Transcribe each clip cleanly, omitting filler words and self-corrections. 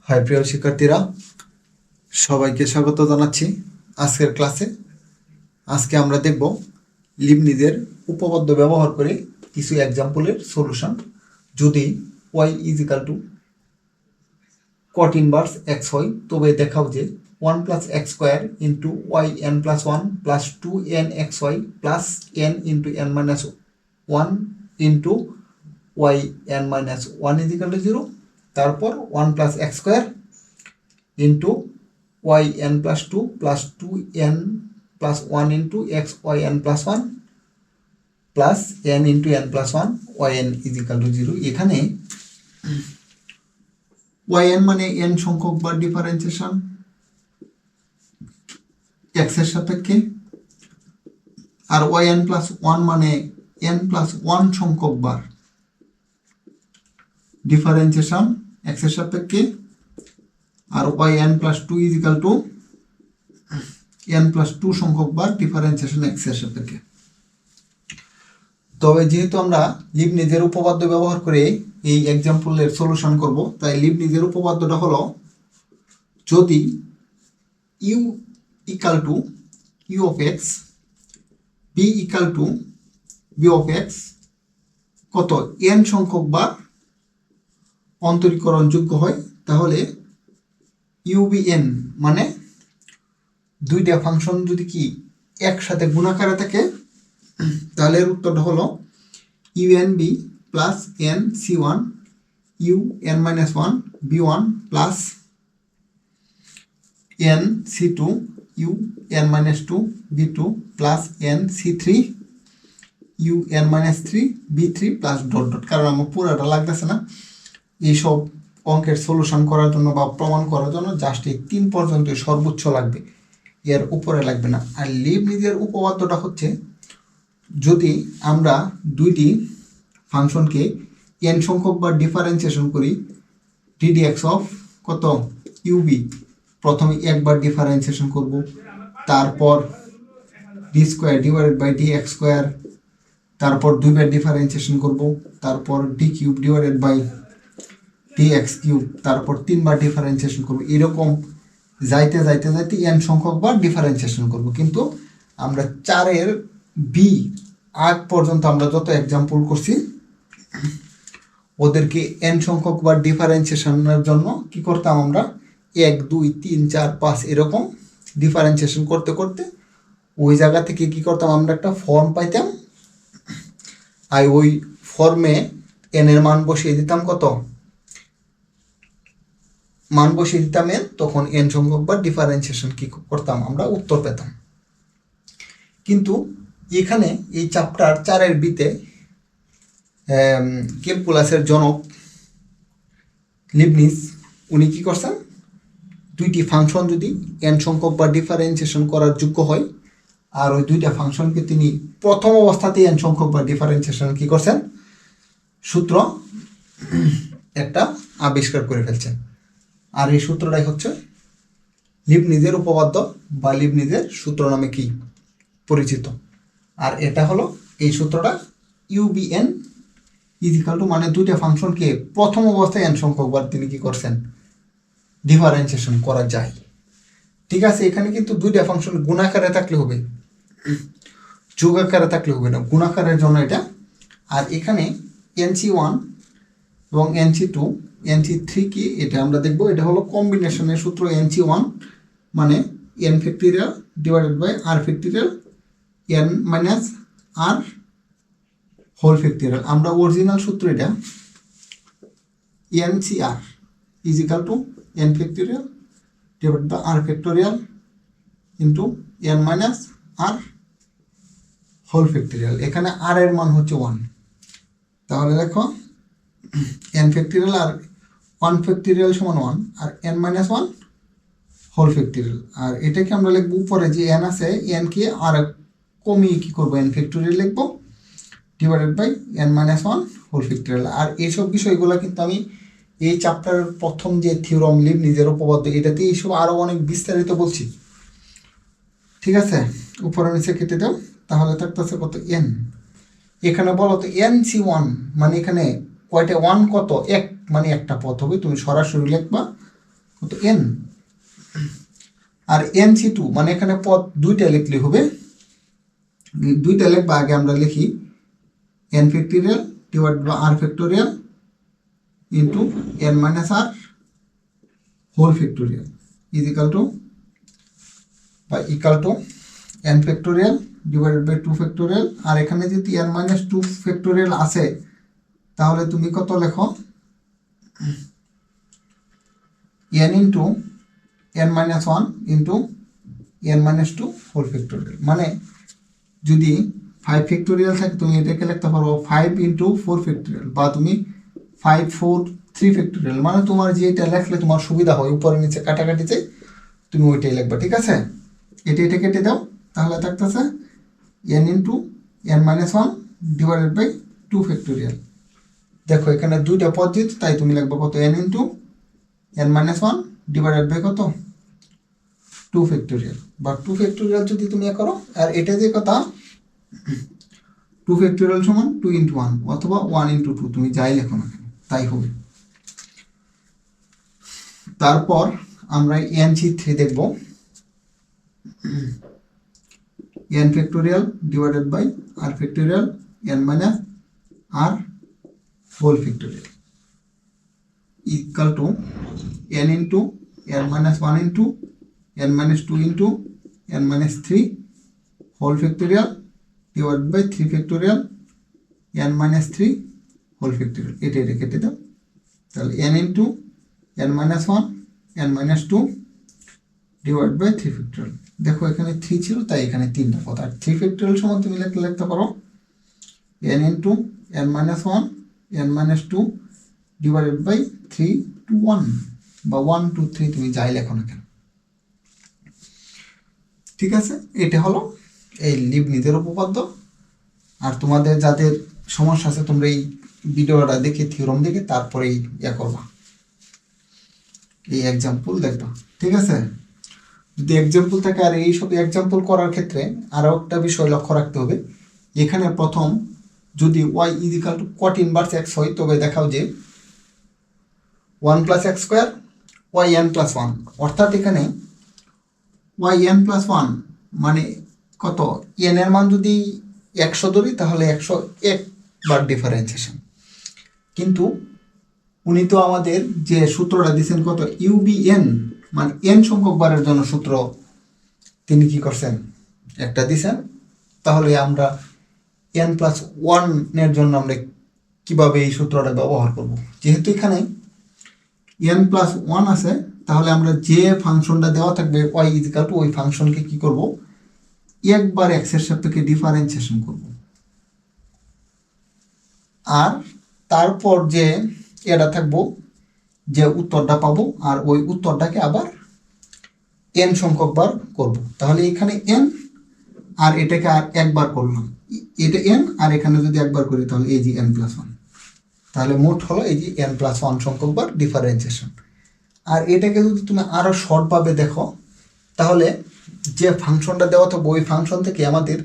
High প্রিয় শিক্ষার্থীরা, সবাইকে স্বাগত জানাচ্ছি আজকের ক্লাসে। আজকে আমরা দেখব লিবনিজের উপপাদ্য ব্যবহার করে কিছু এক্সাম্পলের সলিউশন। যদি y is equal to cot inverse x হয়, তবে দেখাও যে 1 plus x square into y n plus 1 plus 2n x y plus n into n minus 1 into y n minus 1 is equal to 0। তারপর 1 plus x square into y n plus 2 plus 2n plus 1 into x y n plus 1 plus n into n plus 1 y n is equal to 0। এখানে Y N মানে n সংখ্যক বার differentiation x এর সাপেক্ষে, আর y n plus 1 মানে n plus 1 সংখ্যক বার ডিফারেন্সিয়েশন এক্স এর সাপেক্ষে, আর y n plus 2 equal to n plus 2 সংখ্যক বার ডিফারেন্সিয়েশন এক্স এর সাপেক্ষে। তবে যেহেতু আমরা লিবনিজের উপপাদ্য ব্যবহার করে এই এক্সাম্পলের সলিউশন করব, তাই লিবনিজের উপপাদ্যটা হলো, যদি u equal to u of x, b equal to b of x কত n সংখ্যক বার অন্তরীকরণ যোগ্য হয়, তাহলে ইউবিএন মানে দুইটা ফাংশন যদি কি একসাথে গুণাকারে থাকে, তাহলে এর উত্তরটা হলো u n b plus n c one u n minus 1 b one plus n c two u n minus 2 b two plus n c three u n minus 3 b three plus dot dot. কারণ আমার পুরোটা লাগতেছে না, এইসব অঙ্কের solution করার জন্য বা প্রমাণ করার জন্য জাস্ট এই 3 পর্যন্ত সর্বোচ্চ লাগবে, এর উপরে লাগবে না। আর লিবনিজের উপপাদ্যটা হচ্ছে, যদি আমরা দুইটি ফাংশনকে n সংখ্যক বার ডিফারেন্সিয়েশন করি, ddx অফ কত ইউবি প্রথমে একবার ডিফারেন্সিয়েশন করব, তারপর d square divided by d x square, তারপর দুইবার ডিফারেন্সিয়েশন করব, তারপর d cube divided by d x cube, তারপর 3বার ডিফারেন্সিয়েশন করব। এরকম যাইতে যাইতে যাইতে n সংখ্যক বার ডিফারেন্সিয়েশন করব। কিন্তু আমরা 4-এর বি আগ পর্যন্ত আমরা যত এক্সাম্পল করছি, ওদেরকে n সংখ্যক বার ডিফারেন্সিয়েশনের জন্য কি করতাম, আমরা 1 2 3 4 5 এরকম ডিফারেন্সিয়েশন করতে করতে ওই জায়গা থেকে কি করতাম, আমরা একটা ফর্ম পাইতাম, আর ওই ফর্মে n এর মান বসিয়ে দিতাম, কত মান বসিয়ে দিতাম n, তখন n সংখ্যক বার ডিফারেন্সিয়েশন কি করতাম, আমরা উত্তর পেতাম। কিন্তু এখানে এই চ্যাপ্টার 4-এর বিতে ক্যালকুলাসের জনক লিবনিজ উনি কি করছেন, দুইটি ফাংশন যদি n সংখ্যক বার ডিফারেন্সিয়েশন করার যোগ্য হয়, আর ওই দুইটা ফাংশনকে তিনি প্রথম অবস্থাতেই n সংখ্যক বার ডিফারেন্সিয়েশন কি করছেন, সূত্র একটা আবিষ্কার করে ফেলছেন। আর এই সূত্রটাই হচ্ছে লিবনিজের উপপাদ্য বা লিবনিজের সূত্র নামে কি পরিচিত। আর এটা হলো এই সূত্রটা, ইউবিএন ইজিক্যাল টু মানে দুইটা ফাংশনকে প্রথম অবস্থায় n সংখ্যক বার তিনি কি করছেন, ডিফারেন্সিয়েশন করা যায়। ঠিক আছে, এখানে কিন্তু দুইটা ফাংশন গুণাকারে থাকলে হবে, যোগ আকারে থাকলে হবে না, গুণাকারের জন্য এটা। আর এখানে NC1 এবং NC2 NC3 কি, এটা আমরা দেখব। এটা হলো কম্বিনেশনের সূত্র। NC1 মানে n factorial divided by r factorial n minus r whole factorial. আমরা অরিজিনাল সূত্র এটা NCR is equal to n factorial divided by r factorial into n minus r whole factorial. এখানে r এর মান হচ্ছে 1, তাহলে দেখো n ফ্যাক্টরিয়াল আর 1 ফ্যাক্টরিয়াল সমান 1 আর n মাইনাস 1 হোল ফ্যাক্টরিয়াল। আর এটাকে আমরা লিখবো উপরে যে n আছে, n কে আর কমিয়ে কি করবো, n ফ্যাক্টরিয়াল লিখবো divided by n minus 1 whole factorial. আর এইসব বিষয়গুলো কিন্তু আমি এই চ্যাপ্টারের প্রথম যে থিওরাম লিবনিজের উপপাদ্য, এটাতে এইসব আরও অনেক বিস্তারিত বলছি। ঠিক আছে, উপরে নিচে কেটে দাও, তাহলে থাকতেছে কত n। এখানে বলো তো NC1 মানে এখানে কয়টা 1 কত, এক মানে একটা পথ হবে, তুমি সরাসরি লিখবা কত এন, আর NC2 মানে এখানে পদ দুইটা লিখলে হবে, দুইটা লিখবা, আগে আমরা লিখি n factorial divide by r factorial into n minus r whole factorial is equal to n factorial divided by 2 factorial. আর এখানে যদি n মাইনাস 2 ফ্যাক্টোরিয়াল আছে তাহলে তুমি কত লেখো n into n minus 1 into n minus 2 whole factorial. মানে যদি 5 ফ্যাক্টোরিয়াল থাকে তুমি এটাকে লিখতে পারো 5 ইন্টু 4 ফ্যাক্টোরিয়াল, বা তুমি 5 4 3 ফ্যাক্টোরিয়াল, মানে তোমার যেটা লিখলে তোমার সুবিধা হয় উপরে নিচে কাটাকাটিতে তুমি ওইটাই লিখবা। ঠিক আছে, এটা কেটে দাও, তাহলে থাকতেছে n into n minus 1 divided by 2 factorial. দেখো এখানে দুইটা পদ দিতে, তাই তুমি লিখবা কত n into n minus 1 divided by কত 2 ফ্যাক্টোরিয়াল, বা 2 ফ্যাক্টোরিয়াল যদি তুমি করো। আর এটা যে কথা 2 ফ্যাক্টোরিয়াল সমান 2 ইন্টু 1 অথবা 1 ইন্টু 2, তুমি যাই লেখো না কেন তাই হবে। তারপর আমরা NC3 দেখব, n factorial divided by r factorial n minus r whole factorial equal to n into n minus 1 into n minus 2 into n minus 3 whole factorial divided by 3 factorial n minus 3 whole factorial. এটা কেটে দাও, তাহলে n into n minus 1 n minus 2 divide by 3 factorial. দেখো এখানে 3 ছিল তাই এখানে 3টা পদ, আর 3 ফ্যাক্টোরিয়াল সমান তুমি লিখতে পারো n into n minus 1 n minus 2 divided by 3 two 1, বা 1 2 3 তুমি যাই লেখো না কেন। ঠিক আছে, এটা হলো এই লিবনিজের উপপাদ্য। আর তোমাদের যাদের সমস্যা আছে তোমরা এই ভিডিওটা দেখে থিওরাম দেখে তারপরে করবা, এই এক্সাম্পল দেখবা। ঠিক আছে, যদি এক্সাম্পল থাকে, আর এই সব এক্সাম্পল করার ক্ষেত্রে আরও একটা বিষয় লক্ষ্য রাখতে হবে। এখানে প্রথম যদি y is equal to cot inverse x হয়, তবে দেখাও যে 1 plus x square yn plus 1, অর্থাৎ এখানে yn প্লাস 1 মানে কত, n এর মান যদি 100 ধরি তাহলে 101 বার ডিফারেন্সিয়েশন। কিন্তু উনি তো আমাদের যে সূত্রটা দিয়েছেন কত UBN মানে n সংখ্যক বারের জন্য সূত্র তিনি কি করছেন একটা দিয়েছেন। তাহলে আমরা n প্লাস 1 এর জন্য আমরা কিভাবে এই সূত্রটা ব্যবহার করব, যেহেতু এখানে n প্লাস 1 আছে, তাহলে আমরা যে ফাংশনটা দেওয়া থাকবে y ইজিক্যাল টু ওই ফাংশনকে কি করব, একবার x এর সাপেক্ষে ডিফারেন্সিয়েশন করব, আর তারপর যে এটা থাকবো যে উত্তরটা পাবো, আর ওই উত্তরটাকে আবার n সংখ্যক বার করব। তাহলে এখানে n আর এটাকে আর একবার করলাম, এটা n আর এখানে যদি একবার করি তাহলে এই যে n প্লাস 1, তাহলে মোট হলো এই যে n প্লাস 1 সংখ্যক বার ডিফারেন্সিয়েশন। আর এটাকে যদি তুমি আরো শর্টভাবে দেখো, তাহলে যে ফাংশনটা দেওয়া থাকবে ওই ফাংশন থেকে আমাদের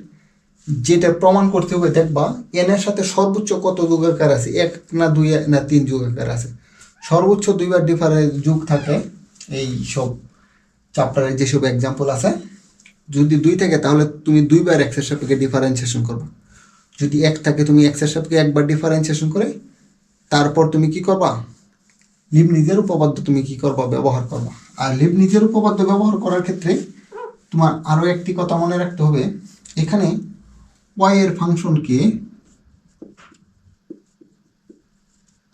যেটা প্রমাণ করতে হবে, দেখবা n এর সাথে সর্বোচ্চ কত যোগাকার আছে, 1 না 2 না 3 যোগাকার আছে, সর্বোচ্চ 2 বার ডিফারেন্স যোগ থাকে। এই সব চ্যাপ্টারে যেসব এক্সাম্পল আছে, যদি 2 থাকে তাহলে তুমি 2 বার x এর সাপেক্ষে ডিফারেন্সিয়েশন করবে, যদি 1 থাকে তুমি x এর সাপেক্ষে একবার ডিফারেন্সিয়েশন করে তারপর তুমি কি করবা, লিবনিজের উপপাদ্য তুমি কি করবা, ব্যবহার করবা। আর লিবনিজের উপপাদ্য ব্যবহার করার ক্ষেত্রে তোমার আরও একটি কথা মনে রাখতে হবে, এখানে y এর ফাংশনকে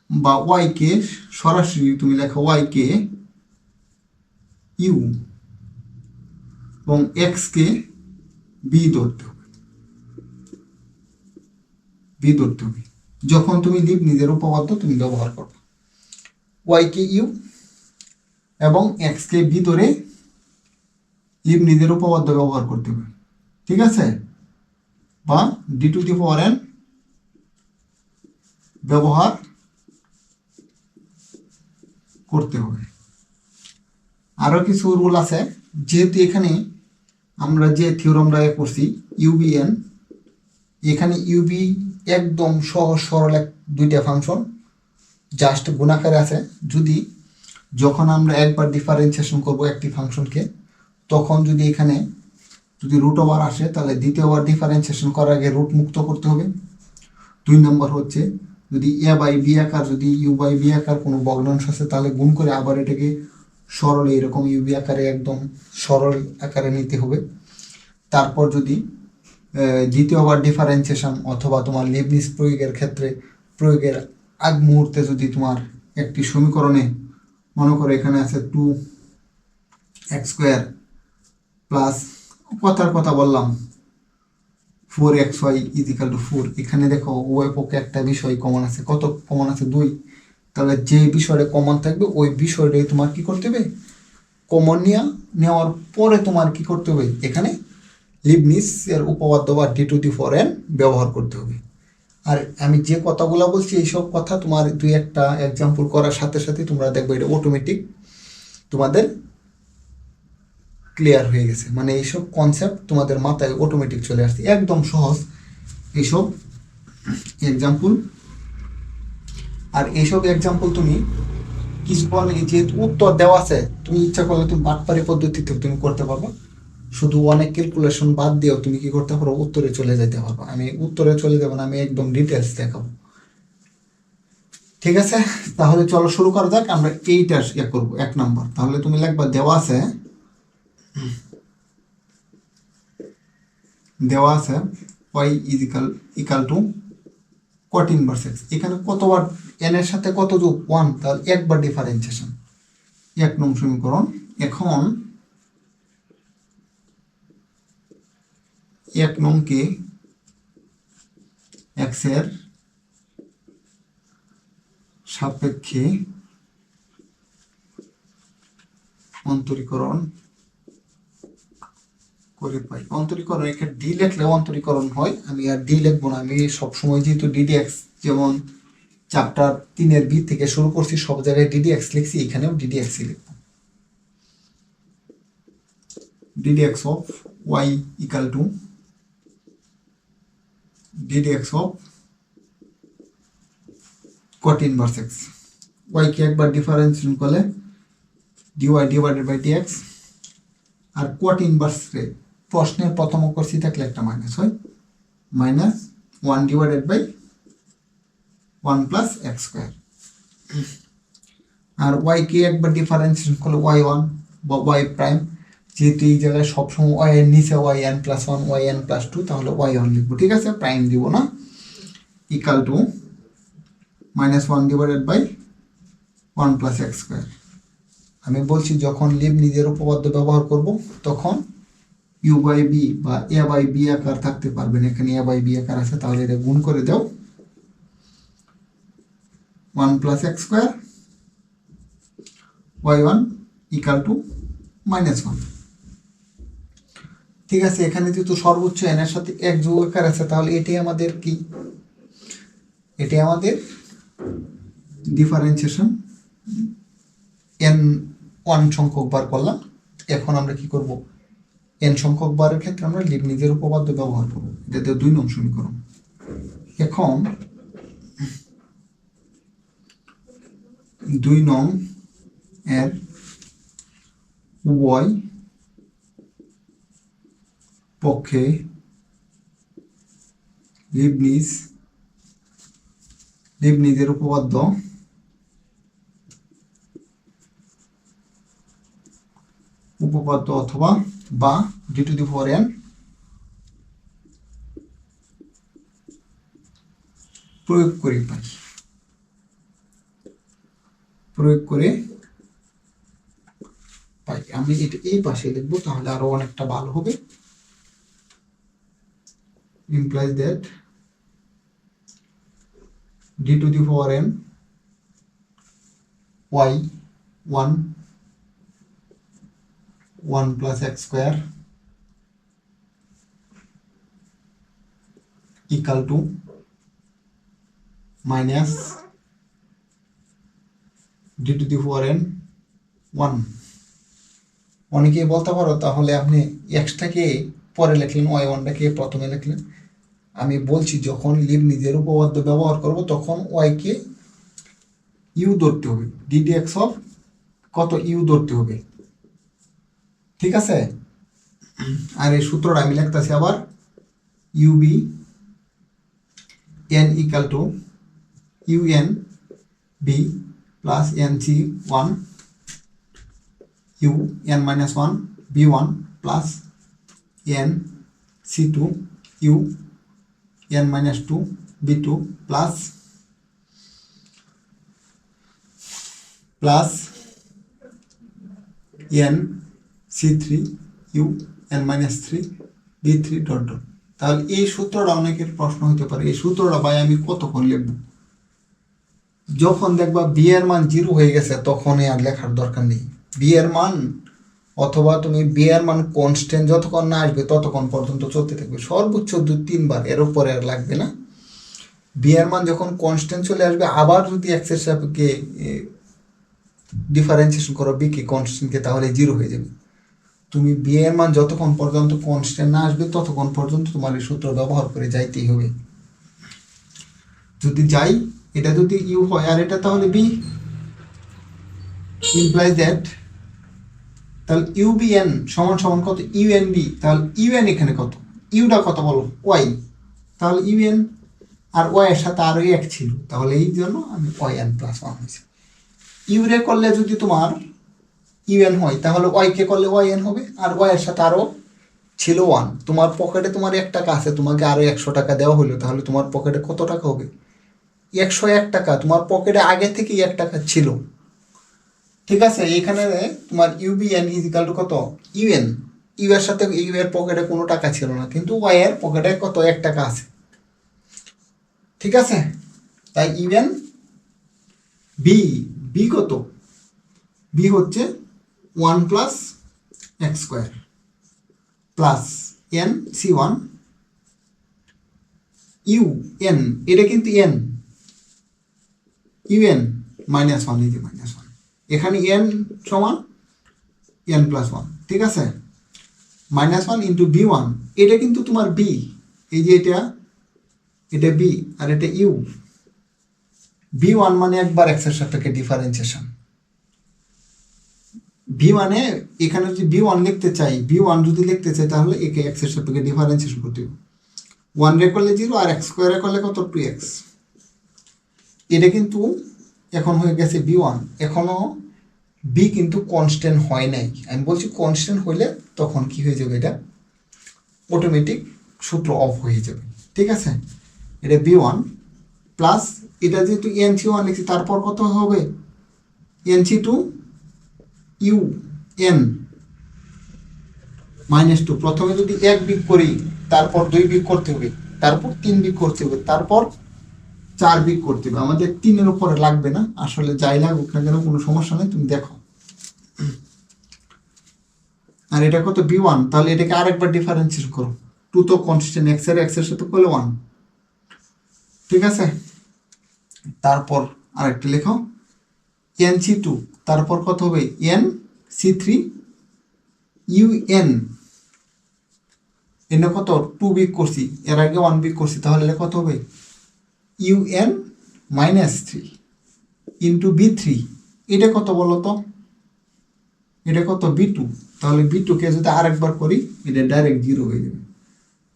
বা y কে সরাসরি তুমি লেখো y কে u এবং x কে b ধরতে হবে, যখন তুমি লিবনিজের উপপাদ্য তুমি ব্যবহার করবে। y কে u এবং x কে b ধরে লিবনিজের উপপাদ্য ব্যবহার করতে হবে। ঠিক আছে, বা d to the power n ব্যবহার করতে হবে। আরো কিছু রুল আছে, যেহেতু এখানে আমরা যে থিওরামটা করছি UBN, এখানে UB একদম সহজ সরল দুইটা ফাংশন জাস্ট গুণাকারে আছে। যদি যখন আমরা একবার ডিফারেন্সিয়েশন করব একটি ফাংশনকে, তখন যদি এখানে যদি রুট ওভার আসে তাহলে দ্বিতীয়বার ডিফারেন্সিয়েশন করার আগে রুট মুক্ত করতে হবে। 2 নম্বর হচ্ছে যদি এ বাই বি আকার যদি ইউ বাই বি আকার কোনো ভগ্নাংশ আছে তাহলে গুণ করে আবার এটাকে সরল এরকম ইউ বি আকারে একদম সরল আকারে নিতে হবে। তারপর যদি দ্বিতীয়বার ডিফারেন্সিয়েশন অথবা তোমার লিবনিজ প্রয়োগের ক্ষেত্রে প্রয়োগের আগ মুহূর্তে যদি তোমার একটি সমীকরণে মনে করো এখানে আছে 2x² প্লাস কথার কথা বললাম 4xy = 4, এখানে দেখো উভয় পক্ষে একটা বিষয় কমন আছে, কত কমন আছে 2, তাহলে যে বিষয়টা কমন থাকবে ওই বিষয়টাই তোমার কি করতে হবে, কমন নেওয়ার পরে তোমার কি করতে হবে, এখানে লিবনিজ এর উপপাদ্য বা d⁴n ব্যবহার করতে হবে। আর আমি যে কথাগুলো বলছি এইসব কথা তোমার 2-একটা এক্সাম্পল করার সাথে সাথে তোমরা দেখবে এটা অটোমেটিক তোমাদের ক্লিয়ার হয়ে গেছে, মানে এইসব কনসেপ্ট তোমাদের মাথায় অটোমেটিক চলে আসছে, একদম সহজ এইসব এক্সাম্পল। আর এইসব এক্সাম্পল তুমি কিছুক্ষণ যেহেতু উত্তর দেওয়া আছে তুমি ইচ্ছা করলে তুমি বাটপারি পদ্ধতিতে তুমি করতে পারবো, শুধু অনেক ক্যালকুলেশন বাদ দিয়েও তুমি কি করতে পারো, উত্তরে চলে যেতে পারবো। আমি উত্তরে চলে যাবো না, আমি একদম ডিটেলস দেখাবো। ঠিক আছে, তাহলে চলো শুরু করা যাক। আমরা এইটা করবো 1 নম্বর। তাহলে তুমি লিখবা দেওয়া আছে y = cot ইনভার্স x। এখানে কতবার n এর সাথে কত যোগ 1, তাহলে একবার ডিফারেন্সিয়েশন 1 নং সমীকরণ। এখন 1 নংকে x এর সাপেক্ষে অন্তরীকরণ করে পাই। অন্তরীকরণ এখানে ডি লিখলে অন্তরীকরণ হয়, আমি আর ডি লিখবো না, আমি সবসময় যেহেতু ddx যেমন চ্যাপ্টার 3-এর বি থেকে শুরু করছি সব জায়গায় ddx লিখছি, এখানেও ddx লিখবো। ddx of y = ddx of cot inverse x। y কে একবার ডিফারেন্সিয়েশন করলে dy/dx, আর cot ইনভার্স রে প্রশ্নের প্রথম অক্ষর সি থাকলে একটা মাইনাস হয়, -1/1 + x²। আর y কে একবার ডিফারেন্সিয়েশন করলে y1 বা y', যেহেতু এই জায়গায় সবসময় y এর নিচে yn+1 yn+2 তাহলে y1 লিখবো, ঠিক আছে, প্রাইম দিব না, = -1/1 + x²। আমি বলছি যখন লিবনিজের উপপাদ্য ব্যবহার করব তখন u/b বা a/b আকার থাকতে পারবেন, এখানে a/b আকার আছে, তাহলে এটা গুণ করে দাও 1 + x² y1 = -1। ঠিক আছে, এখানে যেহেতু সর্বোচ্চ n এর সাথে 1 যোগ আকার আছে তাহলে এটাই আমাদের কি, এটাই আমাদের ডিফারেন্সিয়েশন n 1 সংখ্যক বার করলাম। এখন আমরা কি করব, n সংখ্যক বারের ক্ষেত্রে আমরা লিবনিজের উপপাদ্য ব্যবহার করব, এটাতে 2 নং সমীকরণ। এখন 2 নং এর উভয় পক্ষে লিবনিজের উপপাদ্য অথবা বা d⁴n প্রয়োগ করে পাই। আমি এটা এই পাশে লিখবো তাহলে আরো অনেকটা ভালো হবে। implies that d⁴n y1 1 + x² = minus d⁴n 1। অনেকেই বলতে পারো তাহলে আপনি এক্সটাকে পরে লিখলেন y1টাকে প্রথমে লিখলেন। আমি বলছি যখন লিবনিজের উপপাদ্য ব্যবহার করব তখন y কে u ধরতে হবে, ddx of কত ইউ ধরতে হবে, ঠিক আছে। আর এই সূত্রটা আমি লিখতেছি আবার, u b n equal to u n b plus n c one u n minus one b one plus n c two u n minus two b two plus n c three u n minus three b three dot dot. তাহলে এই সূত্রটা অনেকের প্রশ্ন হতে পারে, এই সূত্রটা ভাই আমি কতক্ষণ লিখব? যখন দেখবা বি এর মান 0 হয়ে গেছে তখনই আর লেখার দরকার নেই। বি এর মান অথবা তুমি বি এর মান কনস্ট্যান্ট যতক্ষণ না আসবে ততক্ষণ পর্যন্ত চলতে থাকবে, সর্বোচ্চ 2-3 বার, এর উপরে আর লাগবে না। বি এর মান যখন কনস্ট্যান্ট চলে আসবে, আবার যদি এক্স এর সাপেক্ষে ডিফারেন্সিয়েশন করো বি কে কনস্ট্যান্টকে, তাহলে 0 হয়ে যাবে। তুমি বি এর মান যতক্ষণ পর্যন্ত কনস্ট্যান্ট না আসবে ততক্ষণ পর্যন্ত তোমার এই সূত্র ব্যবহার করে যাইতেই হবে। যদি যাই, এটা যদি ইউ হয় আর এটা তাহলে বি, ইমপ্লাইজ দ্যাট, তাহলে ইউবিএন সমান সমান কত? UN B. তাহলে ইউএন এখানে কত? ইউটা কত বলো? ওয়াই। তাহলে ইউএন আর ওয়াই এর সাথে আরও এক ছিল, তাহলে এই জন্য আমি ওয়াই এন প্লাস ওয়ান হয়েছে। ইউরে করলে যদি তোমার ইউএন হয় তাহলে ওয়াইকে করলে ওয়াই এন হবে, আর ওয়াই এর সাথে আরও ছিল 1। তোমার পকেটে তোমার 1 টাকা আছে, তোমাকে আরও 100 টাকা দেওয়া হলো, তাহলে তোমার পকেটে কত টাকা হবে? 101 টাকা। তোমার পকেটে আগে থেকেই 1 টাকা ছিল, ঠিক আছে। এখানে তোমার ইউবিএন ইজিক্যাল টু কত? ইউএন। ইউ এর সাথে ইউ এর পকেটে কোনো টাকা ছিল না, কিন্তু ওয়াই এর পকেটে কত? 1 টাকা আছে, ঠিক আছে। তাই ইউএন বি, বি কত? বি হচ্ছে 1 plus x square plus n c one u n, এটা কিন্তু এন, ইউএন মাইনাস ওয়ান, এই যে মাইনাস ওয়ান, এখানে এন সমান এন প্লাস ওয়ান, ঠিক আছে। Minus one into b one, এটা কিন্তু তোমার বি, এই যে এটা বি আর এটা ইউ। বি ওয়ান মানে একবার এক্স এর সাপেক্ষে ডিফারেন্সিয়েশন। বি মানে এখানে যদি বি ওয়ান লিখতে চাই, বি ওয়ান যদি লিখতে চাই তাহলে একে এক্স এর সাপেক্ষে ডিফারেন্সিয়েশন করতে হবে। 1 রে করলে 0 আর এক্স স্কোয়ারে করলে কত? 2x। এটা কিন্তু এখন হয়ে গেছে বি ওয়ান। এখনও বি কিন্তু কনস্ট্যান্ট হয় নাই। আমি বলছি কনস্ট্যান্ট হইলে তখন কি হয়ে যাবে? এটা অটোমেটিক সূত্র অফ হয়ে যাবে, ঠিক আছে। এটা বি ওয়ান প্লাস এটা যেহেতু এন সি ওয়ান লিখছি, তারপর কত হবে? N c two u n minus two. প্রথমে যদি 1 বিগ করি, তারপর 2 বিগ করতে হবে, তারপর 3 বিগ করতে হবে, তারপর 4 বিগ করতে হবে। আমাদের 3-এর উপরে লাগবে না, আসলে যাই লাগুক না কেন কোনো সমস্যা নেই, তুমি দেখো। আর এটা কত? B one. তাহলে এটাকে আরেকবার ডিফারেন্সিয়েট করো। 2 তো কনস্ট্যান্ট, এক্স এর সাথে করলে 1, ঠিক আছে। তারপর আরেকটা লেখো এন সি টু, তারপর কত হবে? N c three u n, এনে কত? 2 বিগ করছি, এর আগে 1 বিগ করছি, তাহলে এটা কত হবে? U n minus 3 into b three. এটা কত বলো তো? এটা কত? B two. তাহলে বি টুকে যদি আরেকবার করি, এটা ডাইরেক্ট 0 হয়ে যাবে।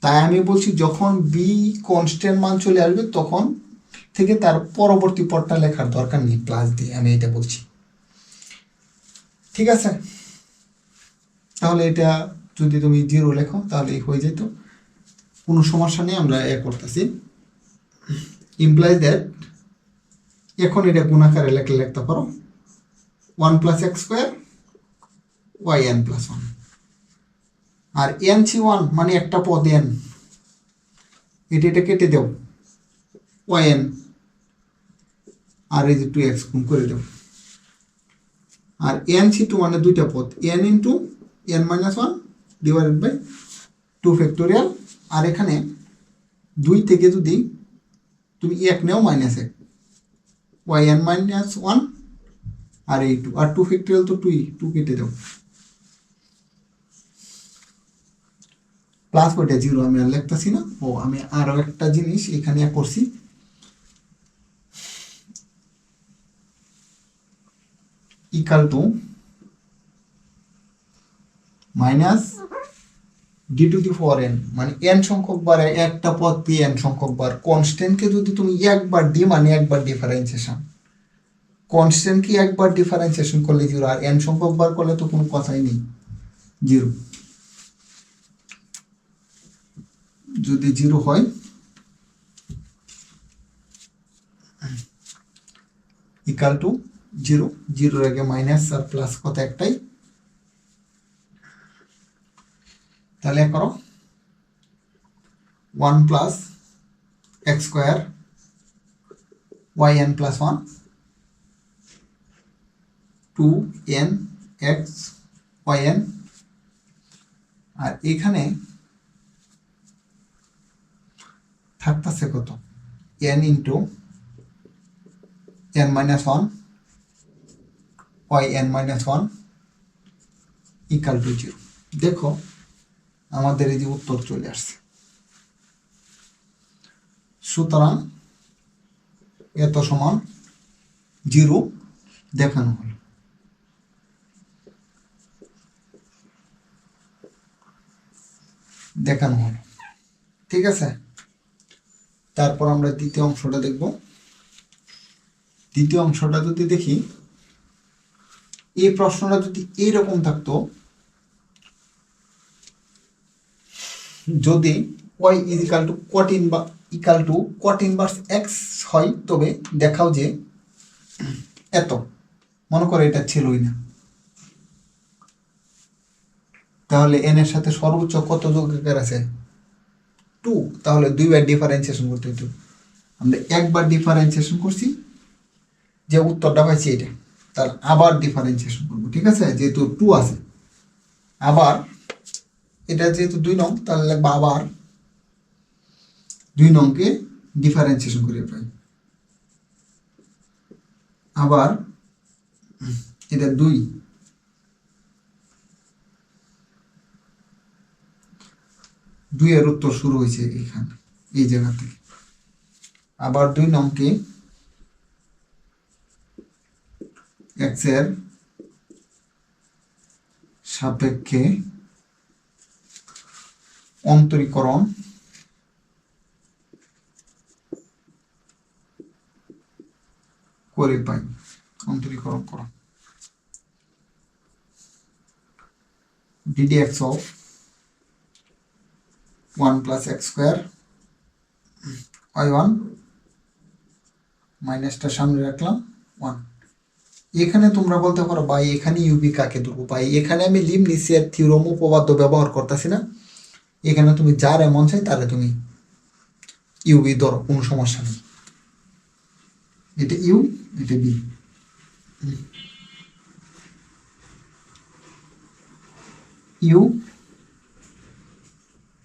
তাই আমি বলছি যখন বি কনস্ট্যান্ট মান চলে আসবে তখন থেকে তার পরবর্তী পদটা লেখার দরকার নেই প্লাস দিয়ে, আমি এটা বলছি, ঠিক আছে। তাহলে এটা যদি তুমি 0 লেখো তাহলে হয়ে যেত, কোনো সমস্যা নেই। আমরা করতেছি ইমপ্লাইজ দ্যাট, এখন এটা গুণাকারে লিখতে পারো 1 plus x square y n plus 1। আর এন সি ওয়ান মানে একটা পদ এন, এটা কেটে দেও, ওয়াই এন আর এই যে 2x গুণ করে দেও। আর এন সি টু মানে 2টা পদ, n into n minus 1 divided by 2 factorial. আর এখানে 2 থেকে যদি তুমি 1 নেও মাইনাস 1, ওয়াই এন মাইনাস 1 আর এই 2, আর 2 ফ্যাক্টোরিয়াল তো 2 কেটে দাও, প্লাস ওইটা 0 আমি আর লিখতেছি না। ও আমি আরও একটা জিনিস এখানে করছি, equal to minus D to the power N, মানে এন সংখ্যক বারে একটা পদ পেয়ে এন সংখ্যক বার। কনস্ট্যান্টকে যদি তুমি একবার ডি মানে একবার ডিফারেন্সিয়েশন, কনস্ট্যান্টকে একবার ডিফারেন্সিয়েশন করলে জিরো, আর এন সংখ্যক বার করলে তো কোনো কথাই নেই, জিরো। যদি জিরো হয় ইকাল টু জিরো, জিরোর আগে মাইনাস আর প্লাস কথা একটাই, তাহলে করো 1 plus x square y n plus 1 2n x y n, আর এখানে থাকতেছে কত n into n minus 1 y n minus 1 equal two zero. দেখো আমাদের এই যে উত্তর চলে আসছে। সুতরাং এত সমান জিরো দেখানো হলো। ঠিক আছে, তারপর আমরা দ্বিতীয় অংশটা দেখব। দ্বিতীয় অংশটা যদি দেখি, এই প্রশ্নটা যদি এইরকম থাকতো, যদি y is equal two caught inverse x হয়, তবে দেখাও যে এত, মনে করো এটা ছিলই না, তাহলে n এর সাথে সর্বোচ্চ কত যোগকার আছে 2, তাহলে দুইবার ডিফারেন্সিয়েশন করতে হতো। আমরা একবার ডিফারেন্সিয়েশন করছি, যে উত্তরটা পাইছি এটা, তার আবার ডিফারেন্সিয়েশন করবো। ঠিক আছে, যেহেতু 2 আছে, আবার এটা যেহেতু 2 নং, তাহলে লাগবে আবার 2 নংকে ডিফারেন্সিয়েশন করে পাই। আবার এটা 2, এর উত্তর শুরু হয়েছে এখানে, এই জায়গা থেকে। আবার 2 নংকে এক্স এর সাপেক্ষে অন্তরীকরণ করে পাই, অন্তরীকরণ করা ddx of 1 plus x square y1 মাইনাসটা সামনে রাখলাম 1। এখানে তোমরা বলতে পারো ভাই এখানে ইউবি কাকে ধরবো? ভাই এখানে আমি লিবনিজের থিওরেম উপপাদ্য ব্যবহার করতেছি না, এখানে তুমি যার এমন চাই তাহলে তুমি ইউবি ধরো, কোনো সমস্যা নেই। এটা ইউ, এটা b. U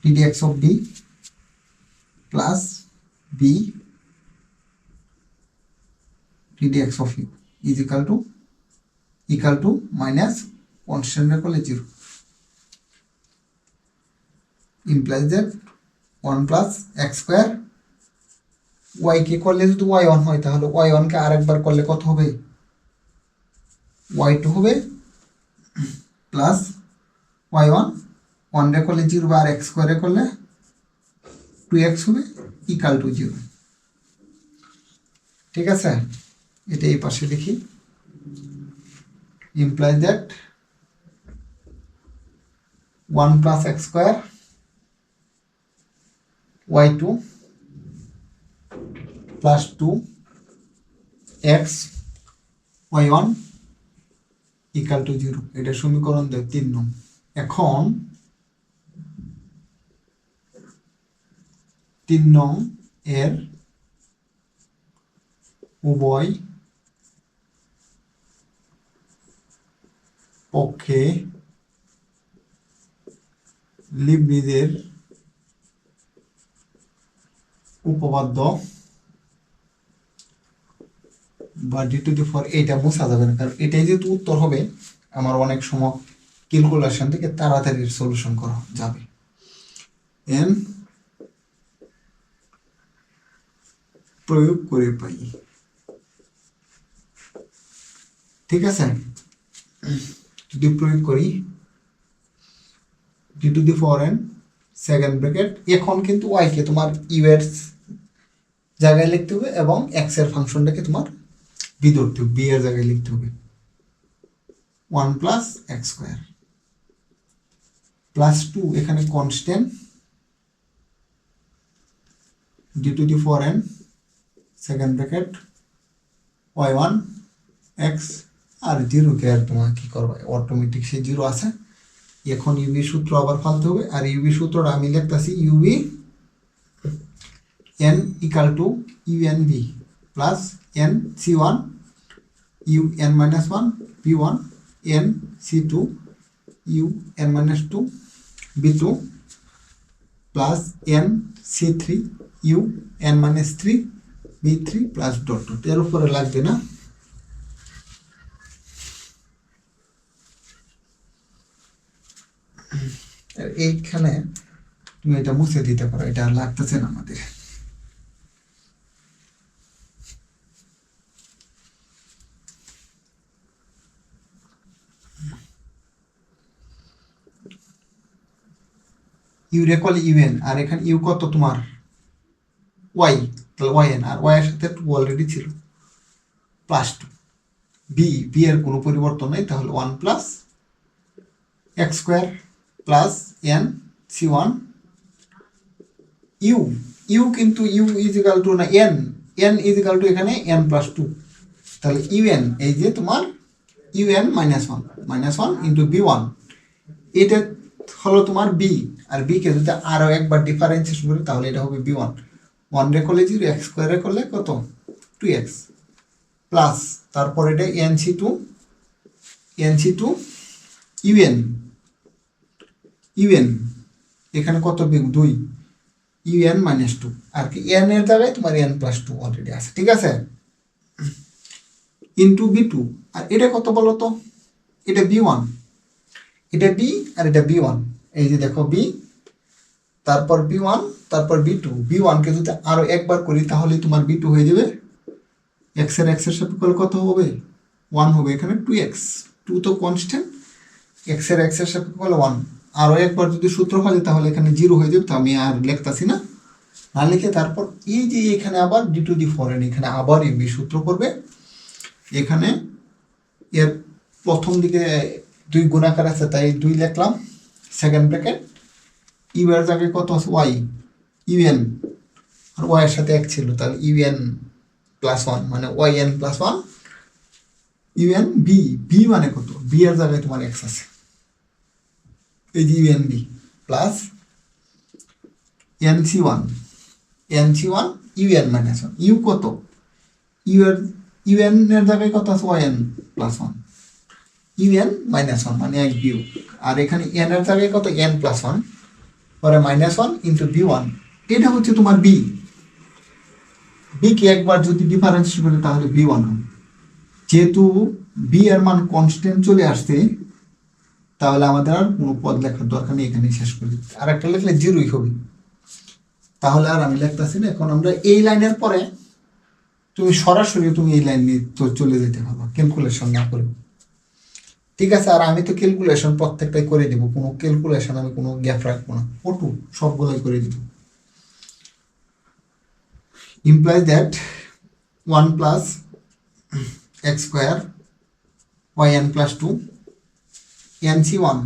ddx of b plus b ddx of u is equal to minus constant করলে 0, implies that 1 plus x square y কে করলে যদি y1 হয়, তাহলে y1 কে আরেকবার করলে কত হবে? y2 হবে প্লাস y1, 1 রে করলে 0 আর x স্কয়ারে করলে 2x হবে ইকুয়াল টু 0। ঠিক আছে, এটা এই পাশে লিখি, implies that 1 plus x square y2 plus 2x y1 equal to 0। এটা সমীকরণ 3 নং। এখন 3 নং এর উভয় পক্ষে লিবনিজের উপপাদ্য বা ডি টু দি ফোর, এইটা বোঝা যাবে না, কারণ এটাই যেহেতু উত্তর হবে, আমার অনেক সময় ক্যালকুলেশন থেকে তাড়াতাড়ি সলিউশন করা যাবে। এন প্রয়োগ করে পাই। ঠিক আছে, যদি প্রয়োগ করি D to the power N second bracket. এখন কিন্তু ওয়াইকে তোমার ইউ এর জায়গায় লিখতে হবে এবং এক্স এর ফাংশনটাকে তোমার বি ধরতে হবে, বি এর জায়গায় লিখতে হবে 1 প্লাস এক্স স্কোয়ার প্লাস 2 এখানে constant D to the power N second bracket y1 x আর জিরোকে আর তোমার কি করবে অটোমেটিক সে জিরো আছে। এখন ইউবি সূত্র আবার ফালতে হবে, আর ইউবি সূত্রটা আমি লিখতেছি u b n equal to u n b plus n c one u n minus one b one n c two u n minus two b two plus n c three u n minus three b three plus dot dot. এর উপরে লাগবে না, এইখানে তুমি এটা মুছে দিতে পারো, এটা আর লাগতেছে না আমাদের। ইউ রেকল ইউএন, আর এখানে ইউ কত তোমার ওয়াই, তাহলে ওয়াই এন, আর ওয়াই এর সাথে টু অলরেডি ছিল প্লাস টু। বি বি এর কোনো পরিবর্তন নেই, তাহলে 1 plus x square plus n c one u u কিন্তু ইউ ইজ ইকাল টু না n, n is equal to এখানে এন প্লাস টু, তাহলে ইউএন এই যে তোমার u n minus one into b one, এটা হলো তোমার বি, আর বি কে যদি আরও একবার ডিফারেন্সিয়েশন করি তাহলে এটা হবে বি ওয়ান। ওয়ান রে করলে জিরো, এক্স স্কোয়ারে করলে কত 2x প্লাস তারপর এটা এনসি টু ইউএন ইউএন এখানে কত বিয়োগ 2 ইউএন মাইনাস টু, আর কি এন এর জায়গায় তোমার এন প্লাস টু অলরেডি আছে, ঠিক আছে, ইন্টু বি টু। আর এটা কত বলো তো, এটা বি ওয়ান, এটা বি আর এটা বি ওয়ান, এই যে দেখো বি তারপর বি ওয়ান তারপর বি টু, বি ওয়ানকে যদি আরো একবার করি তাহলে তোমার বি টু হয়ে যাবে, এক্স এর সাপেক্ষে করলে কত হবে 1 হবে, এখানে 2x, 2 তো কনস্ট্যান্ট, এক্স এর সাপেক্ষে করলে 1, আরো একবার যদি সূত্র ফেলে তাহলে এখানে 0 হয়ে যাবে, তো আমি আর লিখতাছি না, না লিখে তারপর এই যে এখানে আবার ডি টু দি ফরেন, এখানে আবার ইউবি সূত্র করবে, এখানে এর প্রথম দিকে 2 গুণাকার আছে তাই 2 লিখলাম সেকেন্ড ব্র্যাকেট, ইউ এর জায়গায় কত আছে ওয়াই ইউএন, আর ওয়াই এর সাথে এক ছিল তাহলে ইউএন প্লাস ওয়ান মানে y n plus one u n b, b মানে কত, বি এর জায়গায় তোমার এক্স আছে, এই যে u n b plus n c one u n minus one, u কত ইউএন এর জায়গায় কত আছে y n plus one u n minus one মানে এক বিউ, আর এখানে এন এর জায়গায় কত এন প্লাস ওয়ান পরে minus one into b one, এটা হচ্ছে তোমার বি, বি কে একবার যদি ডিফারেন্স করি তাহলে বি ওয়ান হবে, যেহেতু বি এর মান কনস্ট্যান্ট চলে আসছে তাহলে আমাদের আর কোনো পদ লেখার দরকার নেই, এখানে শেষ করে দিতে, আর একটা লিখলে জিরোই হবে, তাহলে আর আমি লিখতেছি না। এখন আমরা এই লাইনের পরে তুমি সরাসরি তুমি এই লাইন নিয়ে তো চলে যেতে পারো ক্যালকুলেশন না করে, ঠিক আছে, আর আমি তো ক্যালকুলেশন প্রত্যেকটাই করে দিব, কোনো ক্যালকুলেশন আমি কোনো গ্যাপ রাখবো না, ওটু সবগুলোই করে দিব। Implies that 1 plus x square y n plus two n c one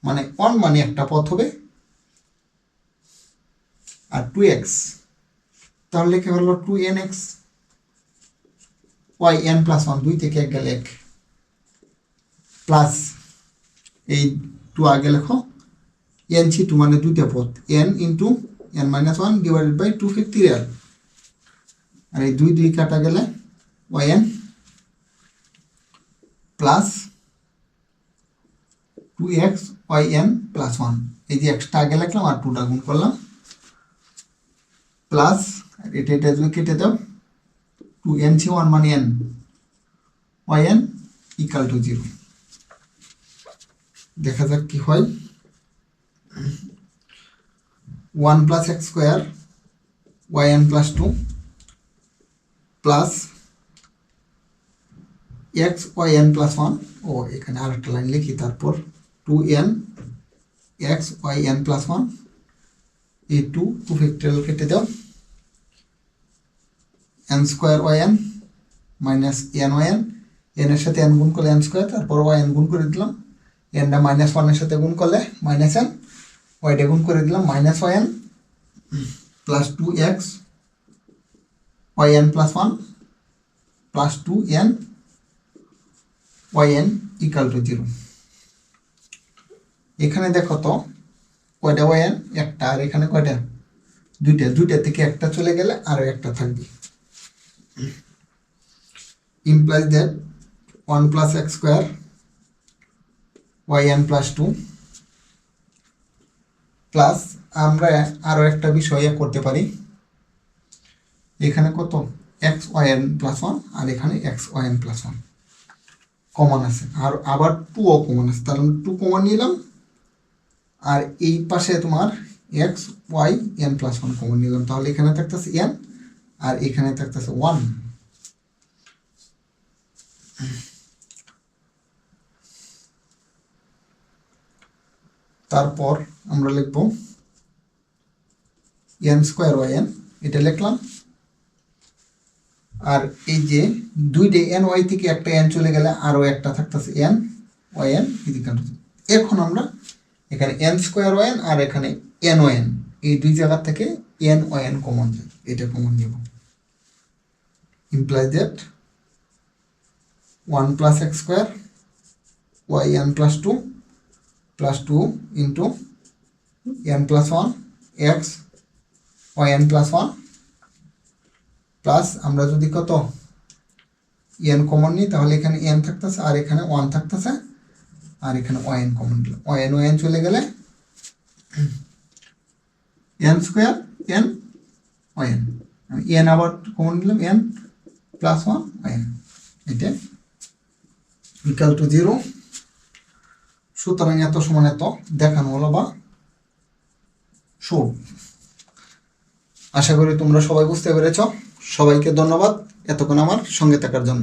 মানে 1 মানে একটা পথ হবে আর 2x, তাহলে লিখে হলো 2nx Y n plus one, 2 থেকে 1 গেলে 1 প্লাস এই 2 আগে লেখো এনসি টু মানে দুইটা পথ n into n minus one divided by 2 factorial, আর এই 2 কাটা গেলে y n plus 2x y n plus one, এই যে এক্সট্রা আগে লিখলাম আর 2টা গুণ করলাম প্লাস এটা যদি কেটে দাও 2nc ওয়ান মানে n y n equal to 0, দেখা যাক কি হয়। 1 plus x square y n plus two plus x y n plus one, ও এখানে আরেকটা লাইন লিখি, তারপর 2n x y n plus one, এই টু ফ্যাক্টরিয়াল কেটে দাও, n square y n minus n y n, এনের সাথে এন গুণ করলে এন স্কোয়ার, তারপর ওয়াই এন গুণ করে দিলাম, এনটা মাইনাস ওয়ানের সাথে গুণ করলে মাইনাস এন, ওয়াইটা গুণ করে দিলাম minus y n plus two x y n plus one plus two n y n equal two zero. এখানে দেখো তো কয়টা ওয়াই এন, একটা, আর এখানে কয়টা, দুইটা, দুইটা থেকে একটা চলে গেলে আরও একটা থাকবে। implies that 1 plus x square yn plus 2 plus আমরা আরও একটা বিষয় করতে পারি, এখানে কত এক্স ওয়াইএন প্লাস ওয়ান আর এখানে x YN plus one common আছে, আর আবার টুও কমন আছে, তাহলে টু কমন নিলাম, আর এই পাশে তোমার x y n plus one common নিলাম, তাহলে এখানে থাকতেছে এন আর এখানে থাকতেছে ওয়ান। তারপর আমরা লিখব এন স্কোয়ার ওয়াই এন, এটা লিখলাম, আর এই যে দুইটা এন ওয়াই থেকে একটা এন চলে গেলে আরও একটা থাকতেছে n y n is equal two. এখন আমরা এখানে এন স্কোয়ার ওয়াই এন আর এখানে এন ওয়াই এন, এই দুই জায়গা থেকে এন ওয়াই এন কমন যায়, এটা কমন নেব। Implies that 1 plus x square y n plus 2 plus 2 into n plus 1 x y n plus 1 plus আমরা যদি কত n কমন নিই তাহলে এখানে n থাকতেছে আর এখানে 1 থাকতেছে আর এখানে y n কমন নিলাম, y n চলে গেলে n square n y n, আমি n আবার কমন নিলাম n প্লাস 1 y n, এটা ইকাল টু জিরো। সুতরাং এত সমান এত দেখানো হলো বা শো। আশা করি তোমরা সবাই বুঝতে পেরেছ। সবাইকে ধন্যবাদ এতক্ষণ আমার সঙ্গে থাকার জন্য।